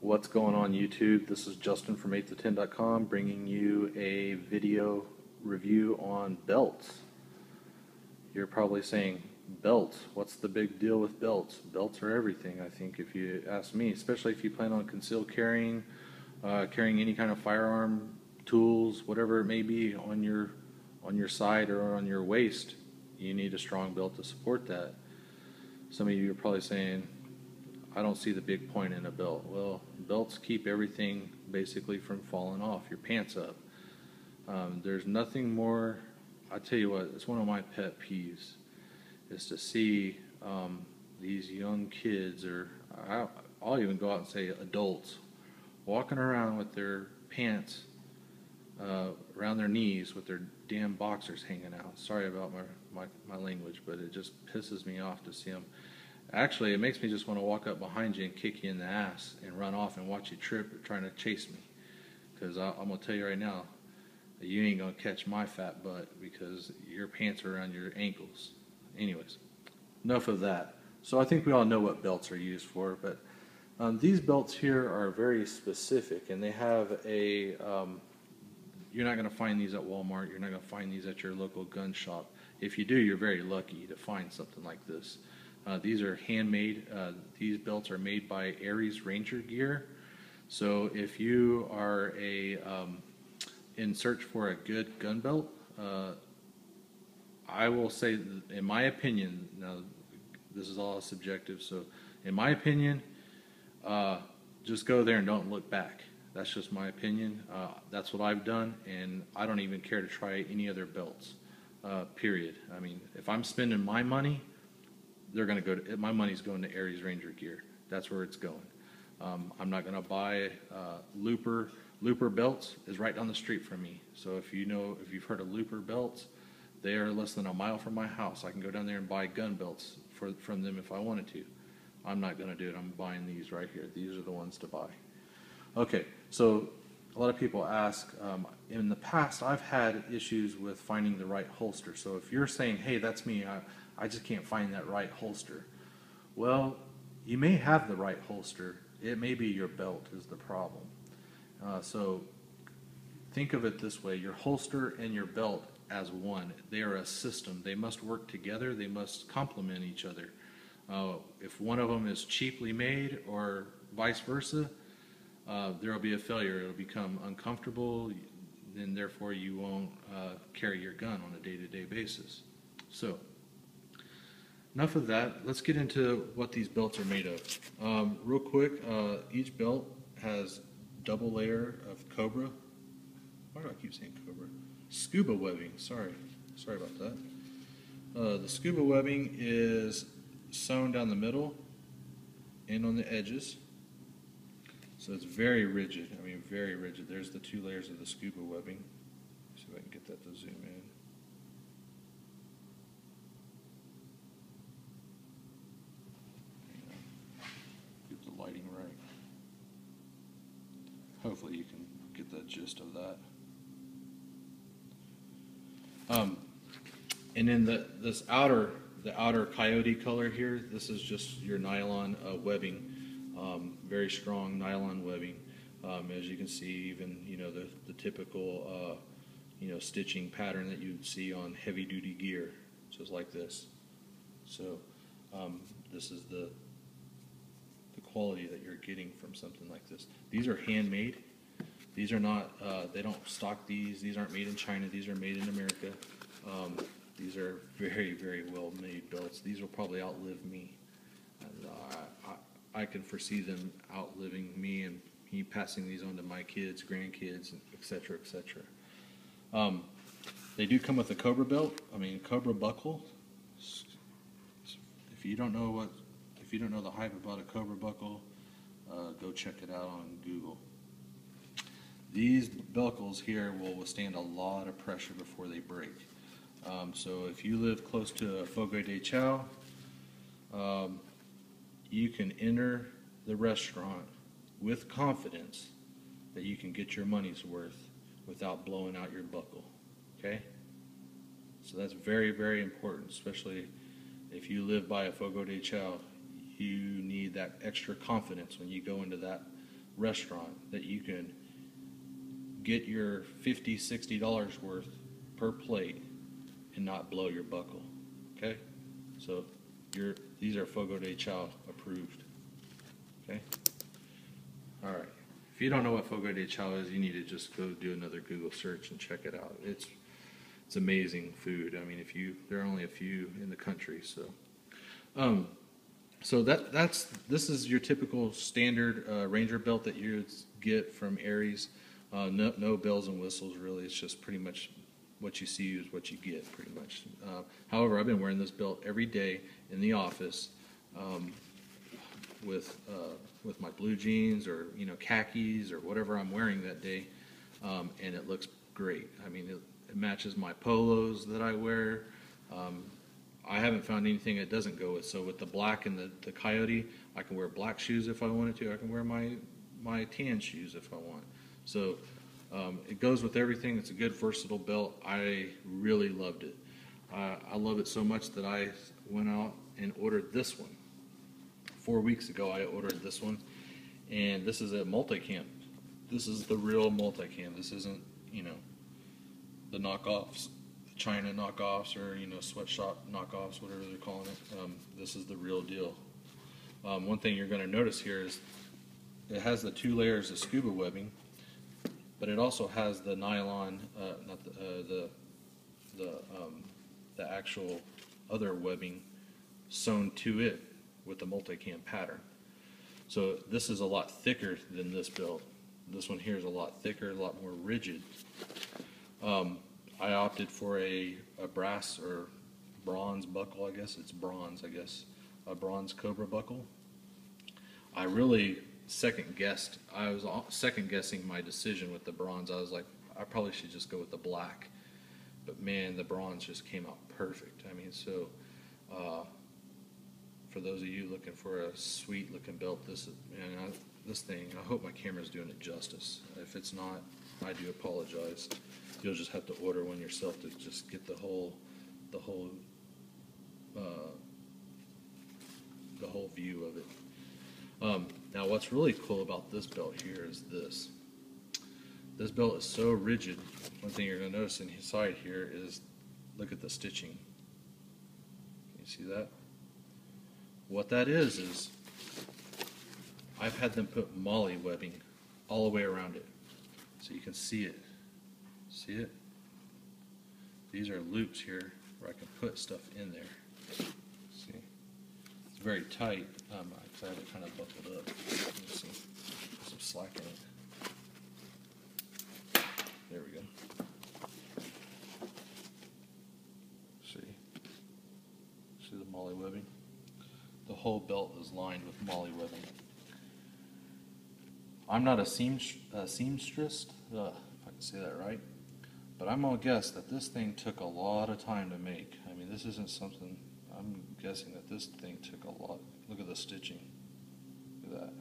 What's going on YouTube? This is Justin from 8to10.com bringing you a video review on belts. You're probably saying, belts? What's the big deal with belts? Belts are everything, I think, if you ask me, especially if you plan on concealed carrying, carrying any kind of firearm, tools, whatever it may be on your side or on your waist. You need a strong belt to support that. Some of you are probably saying, I don't see the big point in a belt. Well, belts keep everything basically from falling off, your pants up. There's nothing more, I tell you what, it's one of my pet peeves, is to see these young kids, or I'll even go out and say adults, walking around with their pants around their knees with their damn boxers hanging out. Sorry about my language, but it just pisses me off to see them. Actually, it makes me just want to walk up behind you and kick you in the ass and run off and watch you trip trying to chase me. Because I'm going to tell you right now, you ain't going to catch my fat butt because your pants are around your ankles. Anyways, enough of that. So I think we all know what belts are used for, but these belts here are very specific, and they have a, you're not going to find these at Walmart, you're not going to find these at your local gun shop. If you do, you're very lucky to find something like this. These are handmade. These belts are made by Aries Ranger Gear. So if you are in search for a good gun belt, I will say, in my opinion, now this is all subjective, so in my opinion, just go there and don't look back. That's just my opinion. That's what I've done, and I don't even care to try any other belts, period. I mean, if I'm spending my money, they're going to go to, my money's going to Aries Ranger Gear. That's where it's going. I'm not going to buy Looper. Looper belts is right down the street from me. So if you've heard of Looper belts, they are less than a mile from my house. I can go down there and buy gun belts from them if I wanted to. I'm not going to do it. I'm buying these right here. These are the ones to buy. Okay, so a lot of people ask, in the past I've had issues with finding the right holster. So if you're saying, hey, that's me, I just can't find that right holster. Well, you may have the right holster. It may be your belt is the problem. So think of it this way. Your holster and your belt as one. They are a system. They must work together. They must complement each other. If one of them is cheaply made or vice versa, there will be a failure. It will become uncomfortable, and therefore you won't carry your gun on a day-to-day basis. So enough of that. Let's get into what these belts are made of. Real quick, each belt has double layer of Cobra. Why do I keep saying Cobra? Scuba webbing. Sorry about that. The scuba webbing is sewn down the middle and on the edges. So it's very rigid. I mean, very rigid. There's the two layers of the scuba webbing. See if I can get that to zoom in. Right. Hopefully you can get the gist of that. And then the outer coyote color here, this is just your nylon webbing, very strong nylon webbing. As you can see, even the typical stitching pattern that you'd see on heavy duty gear, just like this. So this is the quality that you're getting from something like this. These are handmade. These are not, they don't stock these. These aren't made in China. These are made in America. These are very, very well made belts. These will probably outlive me. And, I can foresee them outliving me and me passing these on to my kids, grandkids, etc., etc. They do come with a Cobra belt. I mean, Cobra buckle. If you don't know the hype about a Cobra buckle, go check it out on Google. These buckles here will withstand a lot of pressure before they break. So if you live close to a Fogo de Chao, you can enter the restaurant with confidence that you can get your money's worth without blowing out your buckle. Okay? So that's very, very important, especially if you live by a Fogo de Chao. You need that extra confidence when you go into that restaurant that you can get your $50, $60 worth per plate and not blow your buckle. Okay? So these are Fogo de Chao approved. Okay? All right. If you don't know what Fogo de Chao is, you need to just go do another Google search and check it out. It's amazing food. I mean, there are only a few in the country, so this is your typical standard Ranger belt that you get from Aries. No bells and whistles really. It's just pretty much what you see is what you get, pretty much. However, I've been wearing this belt every day in the office with my blue jeans or khakis or whatever I'm wearing that day, and it looks great. I mean, it matches my polos that I wear. I haven't found anything it doesn't go with. So with the black and the coyote, I can wear black shoes if I wanted to. I can wear my tan shoes if I want. So it goes with everything. It's a good versatile belt. I really loved it. I love it so much that I went out and ordered this one. 4 weeks ago I ordered this one, and this is a multicam. This is the real multicam. This isn't, the knockoffs, the China knockoffs, or sweatshop knockoffs, whatever they're calling it. This is the real deal. One thing you're going to notice here is it has the 2 layers of scuba webbing, but it also has the nylon, not the actual other webbing sewn to it with the multicam pattern. So this is a lot thicker than this belt. This one here is a lot thicker, a lot more rigid. I opted for a brass or bronze buckle, I guess. It's bronze, I guess. A bronze Cobra buckle. I really second-guessed. I was second-guessing my decision with the bronze. I was like, I probably should just go with the black. But man, the bronze just came out perfect. I mean, so for those of you looking for a sweet-looking belt, this thing, I hope my camera's doing it justice. If it's not, I do apologize. You'll just have to order one yourself to just get the whole view of it. Now, what's really cool about this belt here is this. This belt is so rigid. One thing you're going to notice inside here is, look at the stitching. Can you see that? What that is I've had them put molly webbing all the way around it, so you can see it. See it? These are loops here where I can put stuff in there. See? It's very tight. I have it kind of buckled up. Let's see. Put some slack in it. There we go. See? See the molly webbing? The whole belt is lined with molly webbing. I'm not a seamstress, if I can say that right, but I'm going to guess that this thing took a lot of time to make. I mean, this isn't something, I'm guessing that this thing took a lot. Look at the stitching. Look at that.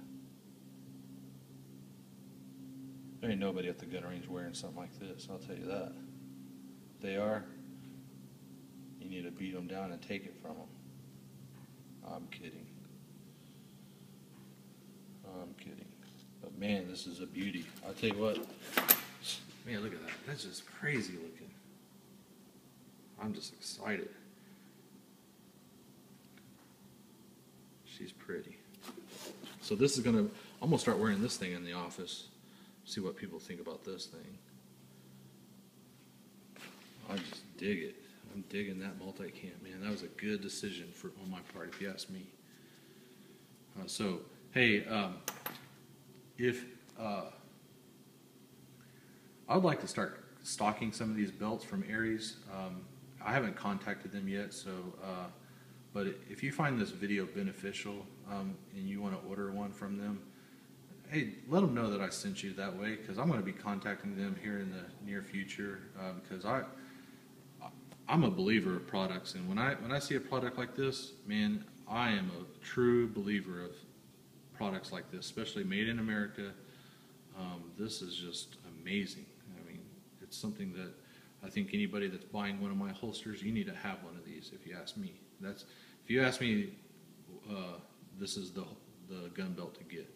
There ain't nobody at the gun range wearing something like this, I'll tell you that. If they are, you need to beat them down and take it from them. I'm kidding. I'm kidding. But man, this is a beauty. I'll tell you what. Man, look at that. That's just crazy looking. I'm just excited. She's pretty. So this is I'm gonna start wearing this thing in the office. See what people think about this thing. I just dig it. I'm digging that multicam, man. That was a good decision on my part, if you ask me. So, hey, I would like to start stocking some of these belts from Aries. I haven't contacted them yet, so but if you find this video beneficial and you want to order one from them, hey, let them know that I sent you that way, because I'm going to be contacting them here in the near future, because I'm a believer of products, and when I see a product like this, man, I am a true believer of products like this, especially made in America. This is just amazing. I mean, it's something that I think anybody that's buying one of my holsters, you need to have one of these, if you ask me. If you ask me, this is the gun belt to get.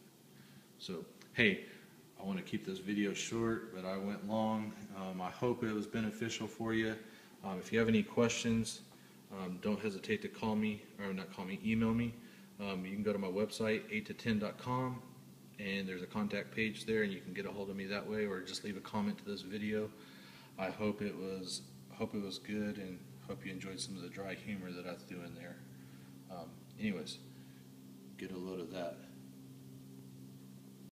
So, hey, I want to keep this video short, but I went long. I hope it was beneficial for you. If you have any questions, don't hesitate to call me, or not call me, email me. You can go to my website, 8to10.com, and there's a contact page there, and you can get a hold of me that way, or just leave a comment to this video. I hope it was good, and hope you enjoyed some of the dry humor that I threw in there. Anyways, get a load of that.